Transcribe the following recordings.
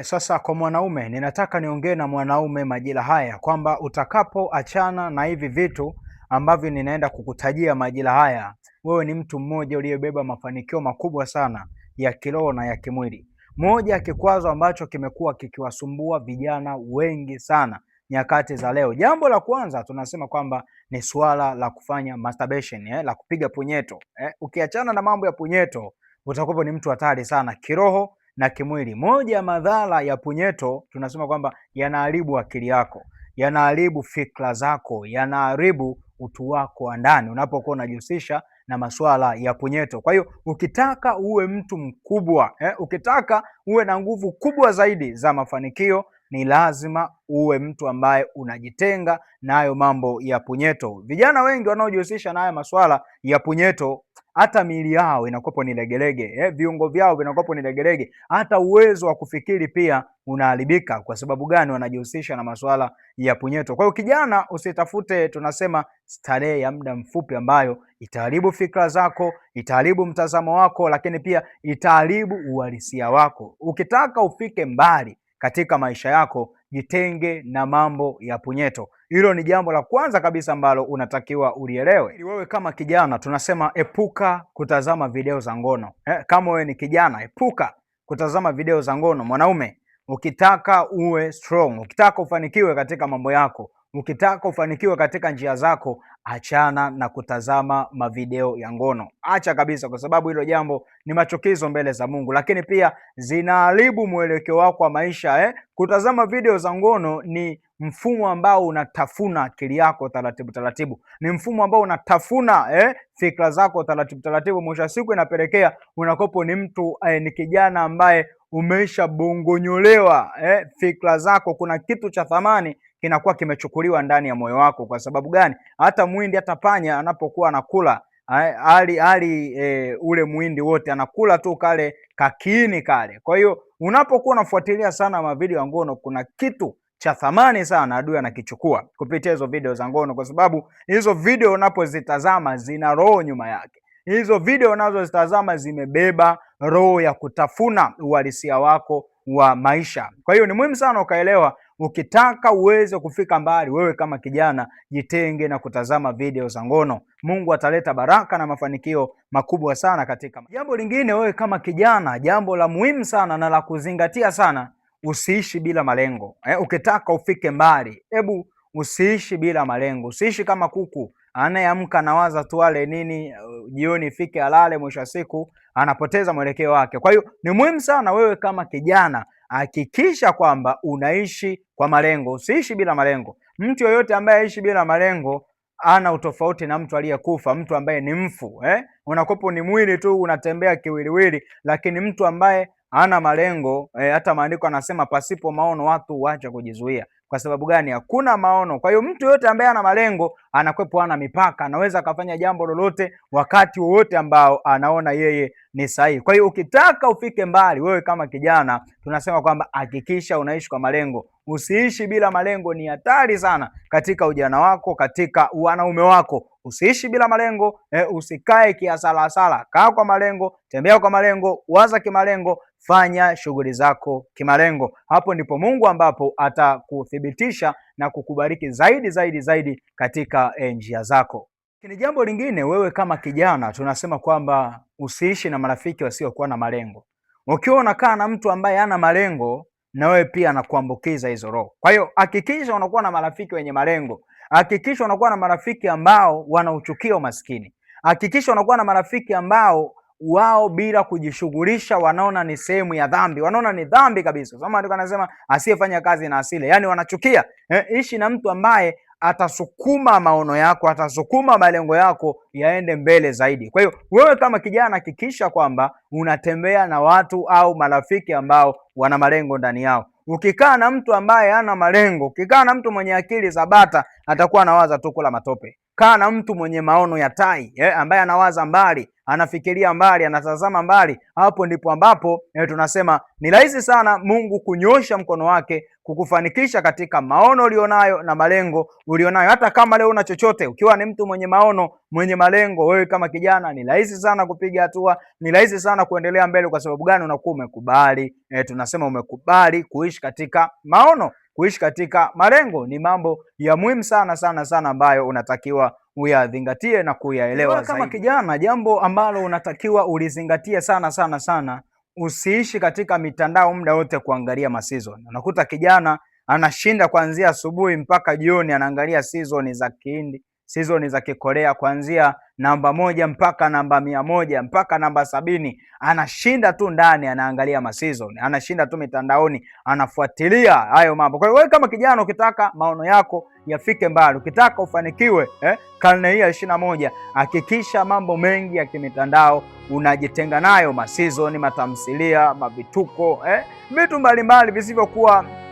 Sasa kwa mwanaume ninataka niongee na mwanaume majira haya kwamba utakapoachana na hivi vitu ambavyo ninaenda kukutajia majira haya, wewe ni mtu mmoja uliyebeba mafanikio makubwa sana ya kiroho na ya kimwili. Moja ya kikwazo ambacho kimekuwa kikiwasumbua vijana wengi sana nyakati za leo, jambo la kwanza tunasema kwamba ni suala la kufanya masturbation, la kupiga punyeto. Ukiachana na mambo ya punyeto, utakuwa ni mtu hatari sana kiroho na kimwili. Moja ya madhara ya punyeto tunasema kwamba yanaharibu akili yako, yanaharibu fikra zako, yanaharibu utu wako wa ndani unapokuwa unajihusisha na masuala ya punyeto. Kwa hiyo ukitaka uwe mtu mkubwa, ukitaka uwe na nguvu kubwa zaidi za mafanikio, ni lazima uwe mtu ambaye unajitenga na hayo mambo ya punyeto. Vijana wengi wanaojihusisha na haya masuala ya punyeto, hata miili yao inakuwa ni legelege, viungo vyao vinakuwa ni legelege, hata uwezo wa kufikiri pia unaharibika. Kwa sababu gani? Wanajihusisha na masuala ya punyeto. Kwa hiyo kijana, usitafute tunasema starehe ya muda mfupi ambayo itaharibu fikra zako, itaharibu mtazamo wako, lakini pia itaharibu uhalisia wako. Ukitaka ufike mbali katika maisha yako, jitenge na mambo ya punyeto. Hilo ni jambo la kwanza kabisa ambalo unatakiwa ulielewe. Wewe kama kijana tunasema epuka kutazama video za ngono. Kama wewe ni kijana, epuka kutazama video za ngono. Mwanaume, ukitaka uwe strong, ukitaka ufanikiwe katika mambo yako, ukitaka ufanikiwe katika njia zako, achana na kutazama mavideo ya ngono. Acha kabisa, kwa sababu hilo jambo ni machukizo mbele za Mungu, lakini pia zinaharibu mwelekeo wako wa maisha. Kutazama video za ngono ni mfumo ambao unatafuna akili yako taratibu taratibu, ni mfumo ambao unatafuna fikra zako taratibu taratibu. Mwisho wa siku inapelekea unakopo ni mtu ni kijana ambaye umeisha bongonyolewa fikra zako. Kuna kitu cha thamani kinakuwa kimechukuliwa ndani ya moyo wako. Kwa sababu gani? Hata mwindi, hata panya anapokuwa anakula ule mwindi wote anakula tu kale kakiini kale. Kwa hiyo unapokuwa unafuatilia sana mavideo ya ngono, kuna kitu cha thamani sana adui anakichukua kupitia hizo video za ngono, kwa sababu hizo video unapozitazama zina roho nyuma yake. Hizo video unazozitazama zimebeba roho ya kutafuna uhalisia wako wa maisha. Kwa hiyo ni muhimu sana ukaelewa, ukitaka uweze kufika mbali, wewe kama kijana, jitenge na kutazama video za ngono. Mungu ataleta baraka na mafanikio makubwa sana katika. Jambo lingine, wewe kama kijana, jambo la muhimu sana na la kuzingatia sana, usiishi bila malengo. Ukitaka ufike mbali, hebu usiishi bila malengo. Usiishi kama kuku anayeamka nawaza tu ale nini jioni ifike alale, mwisho wa siku anapoteza mwelekeo wake. Kwa hiyo ni muhimu sana wewe kama kijana, hakikisha kwamba unaishi kwa malengo. Usiishi bila malengo. Mtu yoyote ambaye aishi bila malengo ana utofauti na mtu aliyekufa, mtu ambaye ni mfu. Unakopo ni mwili tu unatembea kiwiliwili, lakini mtu ambaye hana malengo, hata maandiko anasema pasipo maono watu waacha kujizuia. Kwa sababu gani? Hakuna maono. Kwa hiyo mtu yote ambaye ana malengo anakwepo, hana mipaka, anaweza akafanya jambo lolote wakati wowote ambao anaona yeye ni sahihi. Kwa hiyo ukitaka ufike mbali, wewe kama kijana, tunasema kwamba hakikisha unaishi kwa malengo. Usiishi bila malengo, ni hatari sana katika ujana wako, katika wanaume wako. Usiishi bila malengo, usikae kiasalasala. Kaa kwa malengo, tembea kwa malengo, waza kimalengo, fanya shughuli zako kimalengo. Hapo ndipo Mungu ambapo atakuthibitisha na kukubariki zaidi zaidi zaidi katika njia zako. Lakini jambo lingine, wewe kama kijana, tunasema kwamba usiishi na marafiki wasiokuwa na malengo. Ukiwa unakaa na mtu ambaye hana malengo, na wewe pia anakuambukiza hizo roho. Kwa hiyo hakikisha unakuwa na marafiki wenye malengo. Hakikisha unakuwa na marafiki ambao wanauchukia umaskini. Hakikisha unakuwa na marafiki ambao wao bila kujishughulisha wanaona ni sehemu ya dhambi, wanaona ni dhambi kabisa. Kama andiko anasema asiyefanya kazi na asile, yani wanachukia. Ishi na mtu ambaye atasukuma maono yako, atasukuma malengo yako yaende mbele zaidi. Kwa hiyo wewe kama kijana, hakikisha kwamba unatembea na watu au marafiki ambao wana malengo ndani yao. Ukikaa na mtu ambaye hana malengo, ukikaa na mtu mwenye akili za bata, atakuwa anawaza tu kula matope. Kaa na mtu mwenye maono ya tai, ambaye anawaza mbali, anafikiria mbali, anatazama mbali, hapo ndipo ambapo tunasema ni rahisi sana Mungu kunyosha mkono wake kukufanikisha katika maono ulionayo na malengo ulionayo. Hata kama leo una chochote, ukiwa ni mtu mwenye maono, mwenye malengo, wewe kama kijana ni rahisi sana kupiga hatua, ni rahisi sana kuendelea mbele. Kwa sababu gani? Unakuwa umekubali, tunasema umekubali kuishi katika maono, kuishi katika malengo. Ni mambo ya muhimu sana sana sana ambayo unatakiwa uyazingatie na kuyaelewa zaidi. Kama kijana, jambo ambalo unatakiwa ulizingatie sana sana sana, usiishi katika mitandao muda wote kuangalia season. Unakuta kijana anashinda kuanzia asubuhi mpaka jioni anaangalia season za Kihindi, season za Kikorea, kuanzia namba 1 mpaka namba 100 mpaka namba 70, anashinda tu ndani anaangalia season, anashinda tu mitandaoni anafuatilia hayo mambo. Kwa hiyo wewe kama kijana, ukitaka maono yako yafike mbali, ukitaka ufanikiwe karne hii ya 21, hakikisha mambo mengi ya kimitandao unajitenga nayo, season, matamthilia, mavituko, vitu mbalimbali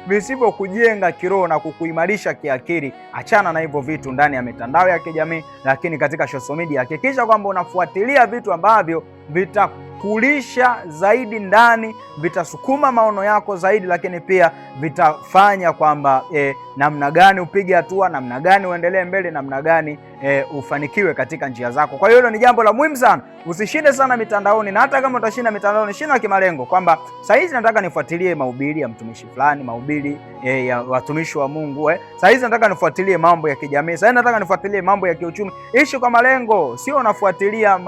visivyokujenga kiroho na kukuimarisha kiakili. Achana na hivyo vitu ndani ya mitandao ya kijamii, lakini katika social media hakikisha kwamba unafuatilia vitu ambavyo vitakulisha zaidi ndani, vitasukuma maono yako zaidi, lakini pia vitafanya kwamba namna gani upige hatua, namna gani uendelee mbele, namna gani ufanikiwe katika njia zako. Kwa hiyo hilo ni jambo la muhimu sana. Usishinde sana mitandaoni, na hata kama utashinda mitandaoni, shinda kimalengo, kwamba saa hizi nataka nifuatilie mahubiri ya mtumishi fulani, mahubiri ya watumishi wa Mungu, saa hizi nataka nifuatilie mambo ya kijamii, saa hizi nataka nifuatilie mambo ya kiuchumi. Ishi kwa malengo, sio unafuatilia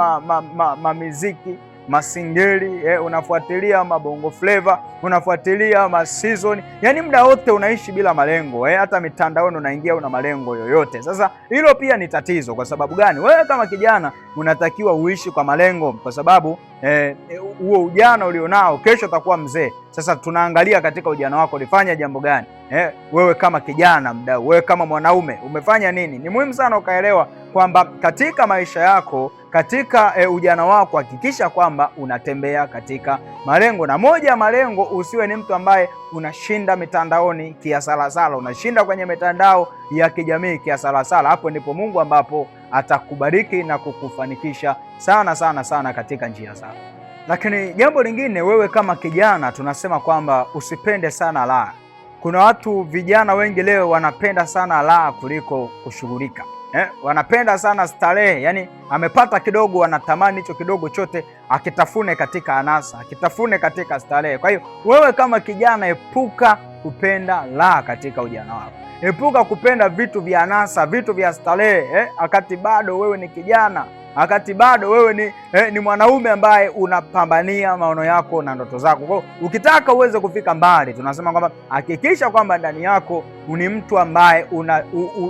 miziki, masingeli, unafuatilia mabongo flavor, unafuatilia season, yani muda wote unaishi bila malengo, hata mitandaoni unaingia una malengo yoyote. Sasa hilo pia ni tatizo. Kwa sababu gani? Wewe kama kijana unatakiwa uishi kwa malengo, kwa sababu huo ujana ulionao kesho utakuwa mzee. Sasa tunaangalia katika ujana wako ulifanya jambo gani? Wewe kama kijana mdau, wewe kama mwanaume umefanya nini? Ni muhimu sana ukaelewa kwamba katika maisha yako, katika ujana wako, hakikisha kwamba unatembea katika malengo. Na moja ya malengo, usiwe ni mtu ambaye unashinda mitandaoni kiasalasala, unashinda kwenye mitandao ya kijamii kiasalasala. Hapo ndipo Mungu ambapo atakubariki na kukufanikisha sana sana sana katika njia zako. Lakini jambo lingine, wewe kama kijana, tunasema kwamba usipende sana raha. Kuna watu, vijana wengi leo wanapenda sana raha kuliko kushughulika. Wanapenda sana starehe, yani amepata kidogo, anatamani hicho kidogo chote akitafune katika anasa, akitafune katika starehe. Kwa hiyo wewe kama kijana, epuka kupenda raha katika ujana wako. Epuka kupenda vitu vya anasa, vitu vya starehe, wakati bado wewe ni kijana, wakati bado wewe ni mwanaume ambaye unapambania maono yako na ndoto zako. Kwa hiyo ukitaka uweze kufika mbali, tunasema kwamba hakikisha kwamba ndani yako ni mtu ambaye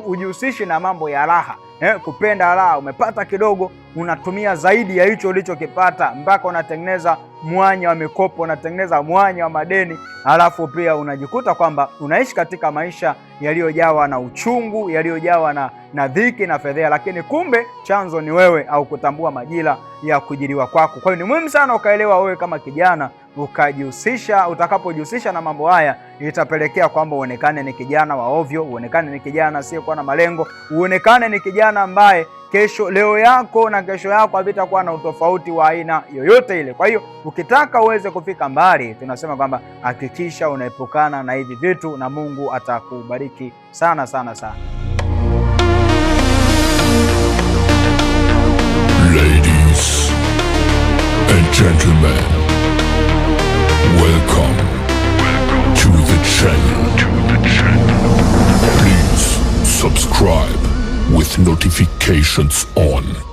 ujihusishi na mambo ya raha. Kupenda raha, umepata kidogo, unatumia zaidi ya hicho ulichokipata, mpaka unatengeneza mwanya wa mikopo, unatengeneza mwanya wa madeni, halafu pia unajikuta kwamba unaishi katika maisha yaliyojawa na uchungu, yaliyojawa na dhiki na fedheha, lakini kumbe chanzo ni wewe au kutambua majira ya kujiliwa kwako. Kwa hiyo ni muhimu sana ukaelewa wewe kama kijana, ukajihusisha. Utakapojihusisha na mambo haya, itapelekea kwamba uonekane ni kijana wa ovyo, uonekane ni kijana asiyekuwa na malengo, uonekane ni kijana ambaye leo yako na kesho yako havitakuwa na utofauti wa aina yoyote ile. Kwa hiyo ukitaka uweze kufika mbali, tunasema kwamba hakikisha unaepukana na hivi vitu, na Mungu atakubariki sana sana sana. Ladies and gentlemen, welcome to the channel. Please subscribe with notifications on.